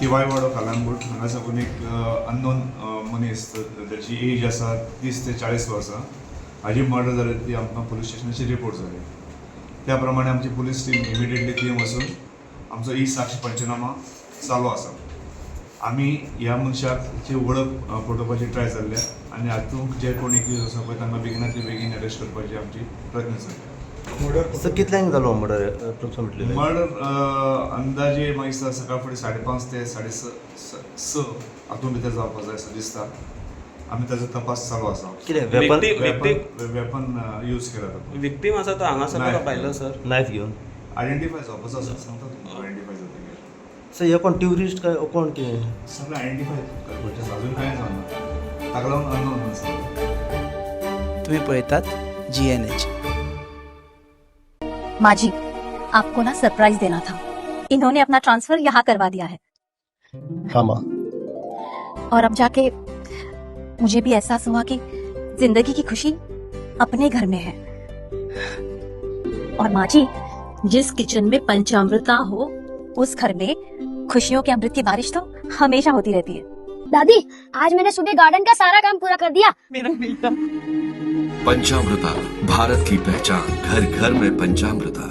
टी.वाय. वाडो कलंगूट हांगा साकून एक अननोन मनीस त्याची एज आसा 30 ते 40 वर्सां हाजी मर्डर जाली ती आमकां पुलीस स्टेशनाचेर रिपोर्ट जाली. त्या प्रमाणे आमची पुलीस टीम इमिडिएटली थंय वचून आमचो ई साक्ष पंचनामा चालू आसा. आमी ह्या मनशाची वळख पटोवपाची ट्राय जाल्ल्या आनी हातूंत जे कोण एक्यूज आसा पळय तांकां बेगिनातले बेगीन अरेस्ट करपाची आमची प्रयत्न चल्ल्या. सर कितल्यांक जालो मर्डर एप्रोक्सिमेटली? मर्डर अंदाजे म्हाका दिसता सकाळ फुडें 5:30 ते 6:30 हातूंत भितर जावपाक जाय असो दिसता. आमी ताजो तपास चालू आसा. वेपन यूज केला जाता. विक्टीम आसा तो हांगासर पाहिलं सर नायफ घेवन आयडेंटिफाय जावपाचो आसा सांगता तुमकां आयडेंटिफाय जाता. सर हे कोण ट्युरिस्ट काय कोण कितें सगळें आयडेंटिफाय करपाचें अजून कांय जावना. ताका लागून अननोन आसा. तुम्ही पळयतात GNH. माजी, आपको ना सरप्राइज देना था. इन्होंने अपना ट्रांसफर यहाँ करवा दिया है. हाँ माँ. और अब जाके मुझे भी एहसास हुआ कि जिंदगी की खुशी अपने घर में है. और माँ जी, जिस किचन में पंचामृता हो उस घर में खुशियों के अमृत की बारिश तो हमेशा होती रहती है. दादी, आज मैंने सुबह गार्डन का सारा काम पूरा कर दिया. मेरा बेटा. पंचामृता, भारत की पहचान, घर घर में पंचामृता.